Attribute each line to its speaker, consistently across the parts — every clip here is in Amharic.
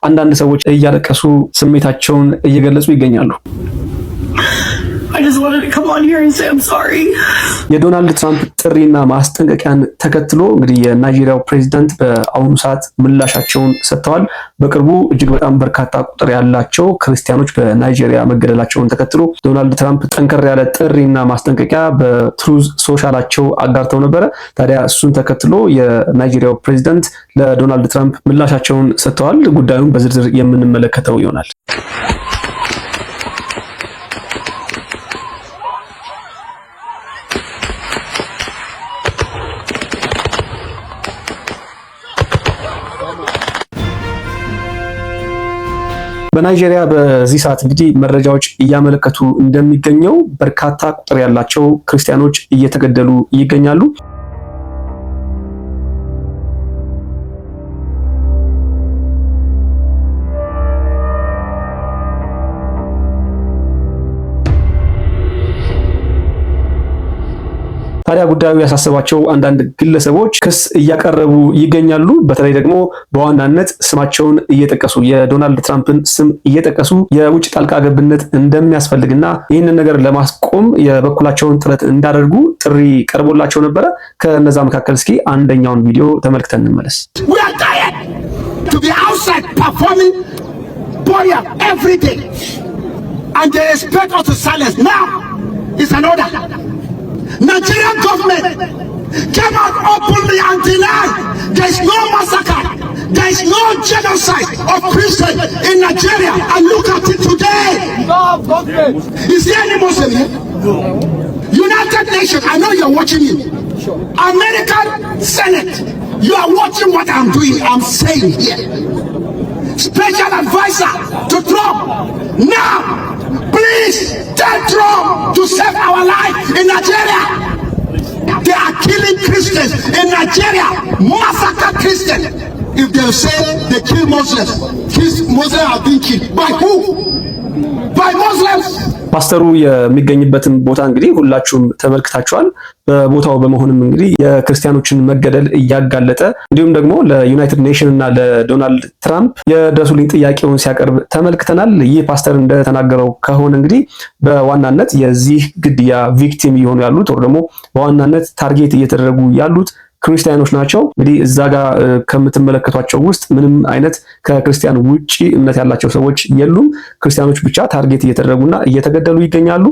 Speaker 1: አንዳንድ ሰዎች እያለቀሱ ስሜታቸውን እየገለጹ ይገኛሉ። የዶናልድ ትራምፕ ጥሪና ማስጠንቀቂያን ተከትሎ እንግዲህ የናይጄሪያው ፕሬዚዳንት በአሁኑ ሰዓት ምላሻቸውን ሰጥተዋል። በቅርቡ እጅግ በጣም በርካታ ቁጥር ያላቸው ክርስቲያኖች በናይጄሪያ መገደላቸውን ተከትሎ ዶናልድ ትራምፕ ጠንከር ያለ ጥሪና ማስጠንቀቂያ በትሩዝ ሶሻላቸው አጋርተው ነበረ። ታዲያ እሱን ተከትሎ የናይጄሪያው ፕሬዚዳንት ለዶናልድ ትራምፕ ምላሻቸውን ሰጥተዋል። ጉዳዩን በዝርዝር የምንመለከተው ይሆናል። በናይጄሪያ በዚህ ሰዓት እንግዲህ መረጃዎች እያመለከቱ እንደሚገኘው በርካታ ቁጥር ያላቸው ክርስቲያኖች እየተገደሉ ይገኛሉ። ታዲያ ጉዳዩ ያሳሰባቸው አንዳንድ ግለሰቦች ክስ እያቀረቡ ይገኛሉ። በተለይ ደግሞ በዋናነት ስማቸውን እየጠቀሱ የዶናልድ ትራምፕን ስም እየጠቀሱ የውጭ ጣልቃ ገብነት እንደሚያስፈልግና ይህንን ነገር ለማስቆም የበኩላቸውን ጥረት እንዳደርጉ ጥሪ ቀርቦላቸው ነበረ። ከነዛ መካከል እስኪ አንደኛውን ቪዲዮ ተመልክተን እንመለስ።
Speaker 2: Nigerian government came out openly and denied there is no massacre, there is no genocide of Christians in Nigeria. And look at it today. Is there any Muslim here? No. United Nations, I know you're watching me. American Senate, you are watching what I'm doing, I'm saying here. Special advisor to Trump. Now, please tell Trump to save our life in Nigeria. They are killing Christians in Nigeria, massacre Christians. If they say they kill Muslims, Muslims are being killed. By who? By Muslims.
Speaker 1: ፓስተሩ የሚገኝበትን ቦታ እንግዲህ ሁላችሁም ተመልክታችኋል። በቦታው በመሆንም እንግዲህ የክርስቲያኖችን መገደል እያጋለጠ እንዲሁም ደግሞ ለዩናይትድ ኔሽን እና ለዶናልድ ትራምፕ የድረሱልኝ ጥያቄውን ሲያቀርብ ተመልክተናል። ይህ ፓስተር እንደተናገረው ከሆነ እንግዲህ በዋናነት የዚህ ግድያ ቪክቲም እየሆኑ ያሉት ወይም ደግሞ በዋናነት ታርጌት እየተደረጉ ያሉት ክርስቲያኖች ናቸው። እንግዲህ እዛ ጋር ከምትመለከቷቸው ውስጥ ምንም አይነት ከክርስቲያን ውጪ እምነት ያላቸው ሰዎች የሉም። ክርስቲያኖች ብቻ ታርጌት እየተደረጉና እየተገደሉ ይገኛሉ።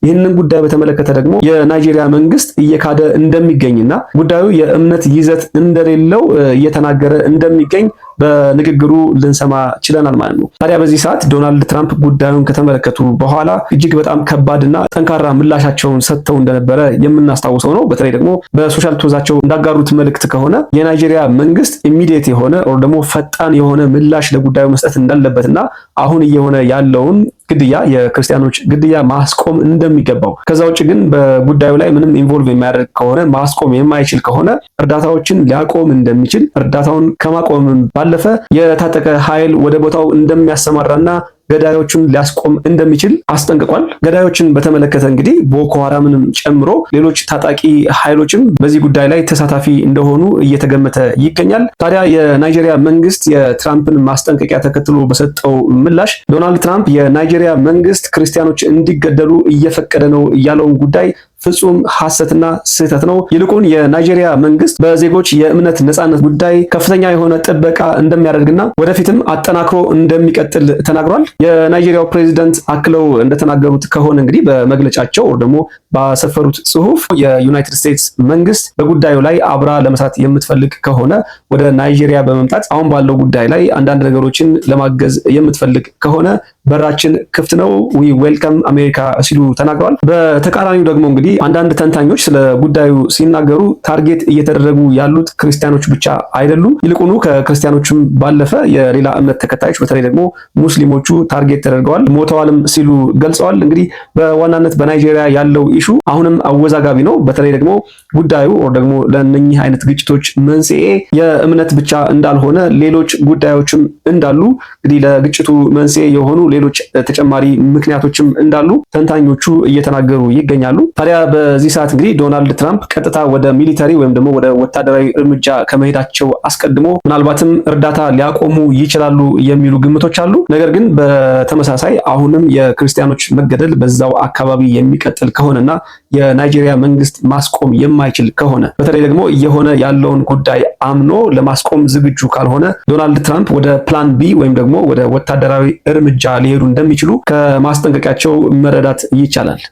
Speaker 1: ይህንን ጉዳይ በተመለከተ ደግሞ የናይጄሪያ መንግስት እየካደ እንደሚገኝና ጉዳዩ የእምነት ይዘት እንደሌለው እየተናገረ እንደሚገኝ በንግግሩ ልንሰማ ችለናል ማለት ነው። ታዲያ በዚህ ሰዓት ዶናልድ ትራምፕ ጉዳዩን ከተመለከቱ በኋላ እጅግ በጣም ከባድና ጠንካራ ምላሻቸውን ሰጥተው እንደነበረ የምናስታውሰው ነው። በተለይ ደግሞ በሶሻል ቶዛቸው እንዳጋሩት መልእክት ከሆነ የናይጄሪያ መንግስት ኢሚዲየት የሆነ ወይም ደግሞ ፈጣን የሆነ ምላሽ ለጉዳዩ መስጠት እንዳለበትና አሁን እየሆነ ያለውን ግድያ የክርስቲያኖች ግድያ ማስቆም እንደሚገባው፣ ከዛ ውጭ ግን በጉዳዩ ላይ ምንም ኢንቮልቭ የሚያደርግ ከሆነ ማስቆም የማይችል ከሆነ እርዳታዎችን ሊያቆም እንደሚችል፣ እርዳታውን ከማቆምም ባለፈ የታጠቀ ኃይል ወደ ቦታው እንደሚያሰማራና ገዳዮችን ሊያስቆም እንደሚችል አስጠንቅቋል። ገዳዮችን በተመለከተ እንግዲህ ቦኮ ሃራምንም ጨምሮ ሌሎች ታጣቂ ኃይሎችም በዚህ ጉዳይ ላይ ተሳታፊ እንደሆኑ እየተገመተ ይገኛል። ታዲያ የናይጄሪያ መንግስት የትራምፕን ማስጠንቀቂያ ተከትሎ በሰጠው ምላሽ ዶናልድ ትራምፕ የናይጄሪያ መንግስት ክርስቲያኖች እንዲገደሉ እየፈቀደ ነው ያለውን ጉዳይ ፍጹም ሐሰትና ስህተት ነው። ይልቁን የናይጄሪያ መንግስት በዜጎች የእምነት ነጻነት ጉዳይ ከፍተኛ የሆነ ጥበቃ እንደሚያደርግና ወደፊትም አጠናክሮ እንደሚቀጥል ተናግሯል። የናይጄሪያው ፕሬዚዳንት አክለው እንደተናገሩት ከሆነ እንግዲህ በመግለጫቸው ወይም ደግሞ ባሰፈሩት ጽሁፍ የዩናይትድ ስቴትስ መንግስት በጉዳዩ ላይ አብራ ለመስራት የምትፈልግ ከሆነ ወደ ናይጄሪያ በመምጣት አሁን ባለው ጉዳይ ላይ አንዳንድ ነገሮችን ለማገዝ የምትፈልግ ከሆነ በራችን ክፍት ነው፣ ዊ ዌልካም አሜሪካ ሲሉ ተናግረዋል። በተቃራኒው ደግሞ እንግዲህ አንዳንድ ተንታኞች ስለ ጉዳዩ ሲናገሩ ታርጌት እየተደረጉ ያሉት ክርስቲያኖች ብቻ አይደሉም፣ ይልቁኑ ከክርስቲያኖችም ባለፈ የሌላ እምነት ተከታዮች በተለይ ደግሞ ሙስሊሞቹ ታርጌት ተደርገዋል፣ ሞተዋልም ሲሉ ገልጸዋል። እንግዲህ በዋናነት በናይጄሪያ ያለው ኢሹ አሁንም አወዛጋቢ ነው። በተለይ ደግሞ ጉዳዩ ወር ደግሞ ለእነኚህ አይነት ግጭቶች መንስኤ የእምነት ብቻ እንዳልሆነ ሌሎች ጉዳዮችም እንዳሉ እንግዲህ ለግጭቱ መንስኤ የሆኑ ሌሎች ተጨማሪ ምክንያቶችም እንዳሉ ተንታኞቹ እየተናገሩ ይገኛሉ። ታዲያ በዚህ ሰዓት እንግዲህ ዶናልድ ትራምፕ ቀጥታ ወደ ሚሊተሪ ወይም ደግሞ ወደ ወታደራዊ እርምጃ ከመሄዳቸው አስቀድሞ ምናልባትም እርዳታ ሊያቆሙ ይችላሉ የሚሉ ግምቶች አሉ። ነገር ግን በተመሳሳይ አሁንም የክርስቲያኖች መገደል በዛው አካባቢ የሚቀጥል ከሆነና የናይጄሪያ መንግስት ማስቆም የማይችል ከሆነ በተለይ ደግሞ እየሆነ ያለውን ጉዳይ አምኖ ለማስቆም ዝግጁ ካልሆነ ዶናልድ ትራምፕ ወደ ፕላን ቢ ወይም ደግሞ ወደ ወታደራዊ እርምጃ ሊሄዱ እንደሚችሉ ከማስጠንቀቂያቸው መረዳት ይቻላል።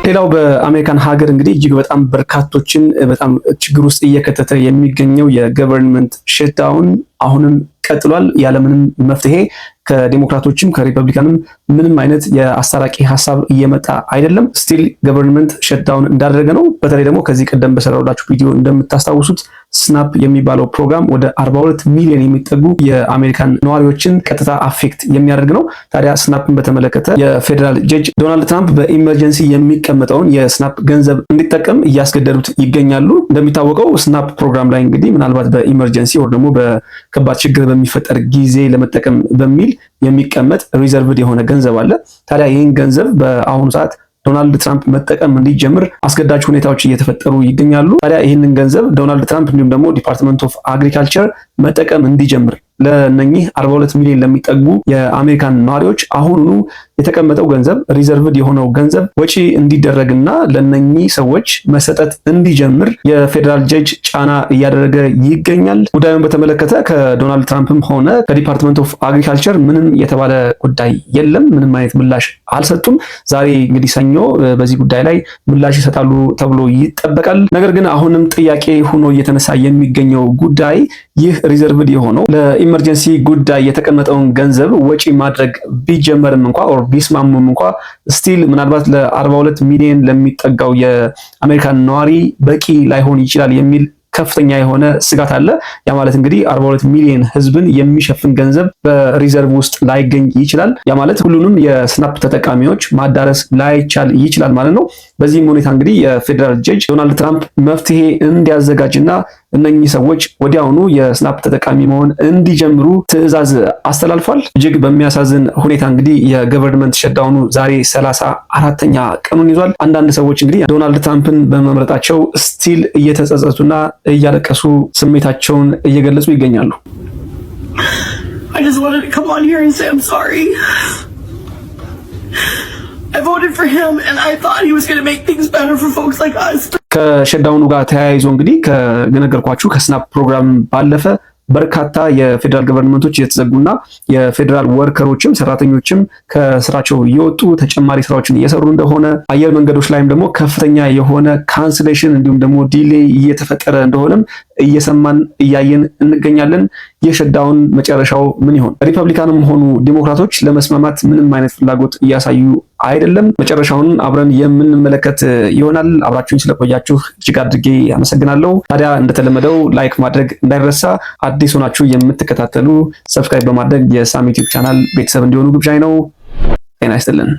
Speaker 1: ሌላው በአሜሪካን ሀገር እንግዲህ እጅግ በጣም በርካቶችን በጣም ችግር ውስጥ እየከተተ የሚገኘው የገቨርንመንት ሸትዳውን አሁንም ቀጥሏል ያለምንም መፍትሄ። ከዲሞክራቶችም ከሪፐብሊካንም ምንም አይነት የአስታራቂ ሀሳብ እየመጣ አይደለም። ስቲል ገቨርንመንት ሸትዳውን እንዳደረገ ነው። በተለይ ደግሞ ከዚህ ቀደም በሰራሁላችሁ ቪዲዮ እንደምታስታውሱት ስናፕ የሚባለው ፕሮግራም ወደ 42 ሚሊዮን የሚጠጉ የአሜሪካን ነዋሪዎችን ቀጥታ አፌክት የሚያደርግ ነው። ታዲያ ስናፕን በተመለከተ የፌዴራል ጀጅ ዶናልድ ትራምፕ በኢመርጀንሲ የሚቀመጠውን የስናፕ ገንዘብ እንዲጠቀም እያስገደዱት ይገኛሉ። እንደሚታወቀው ስናፕ ፕሮግራም ላይ እንግዲህ ምናልባት በኢመርጀንሲ ወር ደግሞ በከባድ ችግር በሚፈጠር ጊዜ ለመጠቀም በሚል የሚቀመጥ ሪዘርቭድ የሆነ ገንዘብ አለ። ታዲያ ይህን ገንዘብ በአሁኑ ሰዓት ዶናልድ ትራምፕ መጠቀም እንዲጀምር አስገዳጅ ሁኔታዎች እየተፈጠሩ ይገኛሉ። ታዲያ ይህንን ገንዘብ ዶናልድ ትራምፕ እንዲሁም ደግሞ ዲፓርትመንት ኦፍ አግሪካልቸር መጠቀም እንዲጀምር ለነኚህ 42 ሚሊዮን ለሚጠጉ የአሜሪካን ነዋሪዎች አሁኑኑ የተቀመጠው ገንዘብ ሪዘርቭድ የሆነው ገንዘብ ወጪ እንዲደረግና ለነኚህ ሰዎች መሰጠት እንዲጀምር የፌዴራል ጀጅ ጫና እያደረገ ይገኛል። ጉዳዩን በተመለከተ ከዶናልድ ትራምፕም ሆነ ከዲፓርትመንት ኦፍ አግሪካልቸር ምንም የተባለ ጉዳይ የለም። ምንም አይነት ምላሽ አልሰጡም። ዛሬ እንግዲህ ሰኞ በዚህ ጉዳይ ላይ ምላሽ ይሰጣሉ ተብሎ ይጠበቃል። ነገር ግን አሁንም ጥያቄ ሆኖ እየተነሳ የሚገኘው ጉዳይ ይህ ሪዘርቭድ የሆነው ለኢመርጀንሲ ጉዳይ የተቀመጠውን ገንዘብ ወጪ ማድረግ ቢጀመርም እንኳ ኦር ቢስማሙም እንኳ ስቲል ምናልባት ለ42 ሚሊዮን ለሚጠጋው የአሜሪካን ነዋሪ በቂ ላይሆን ይችላል የሚል ከፍተኛ የሆነ ስጋት አለ። ያ ማለት እንግዲህ 42 ሚሊዮን ህዝብን የሚሸፍን ገንዘብ በሪዘርቭ ውስጥ ላይገኝ ይችላል። ያ ማለት ሁሉንም የስናፕ ተጠቃሚዎች ማዳረስ ላይቻል ይችላል ማለት ነው። በዚህም ሁኔታ እንግዲህ የፌዴራል ጀጅ ዶናልድ ትራምፕ መፍትሄ እንዲያዘጋጅና እነኚህ ሰዎች ወዲያውኑ የስናፕ ተጠቃሚ መሆን እንዲጀምሩ ትዕዛዝ አስተላልፏል። እጅግ በሚያሳዝን ሁኔታ እንግዲህ የገቨርንመንት ሸትዳውኑ ዛሬ 34ኛ ቀኑን ይዟል። አንዳንድ ሰዎች እንግዲህ ዶናልድ ትራምፕን በመምረጣቸው ስቲል እየተጸጸቱና እያለቀሱ ስሜታቸውን እየገለጹ ይገኛሉ።
Speaker 3: I just wanted to come on here and say I'm sorry. I voted for him and I thought he was going to make things better for folks like us.
Speaker 1: ከሸትዳውኑ ጋር ተያይዞ እንግዲህ ከነገርኳችሁ ከስናፕ ፕሮግራም ባለፈ በርካታ የፌዴራል ገቨርንመንቶች እየተዘጉና የፌዴራል ወርከሮችም ሰራተኞችም ከስራቸው እየወጡ ተጨማሪ ስራዎችን እየሰሩ እንደሆነ አየር መንገዶች ላይም ደግሞ ከፍተኛ የሆነ ካንስሌሽን እንዲሁም ደግሞ ዲሌይ እየተፈጠረ እንደሆነም እየሰማን እያየን እንገኛለን። የሸትዳውን መጨረሻው ምን ይሆን? ሪፐብሊካንም ሆኑ ዲሞክራቶች ለመስማማት ምንም አይነት ፍላጎት እያሳዩ አይደለም። መጨረሻውን አብረን የምንመለከት ይሆናል። አብራችሁኝ ስለቆያችሁ እጅግ አድርጌ አመሰግናለሁ። ታዲያ እንደተለመደው ላይክ ማድረግ እንዳይረሳ። አዲስ ሆናችሁ የምትከታተሉ ሰብስክራይብ በማድረግ የሳም ዩቲዩብ ቻናል ቤተሰብ እንዲሆኑ ግብዣይ ነው። ጤና ይስጥልን።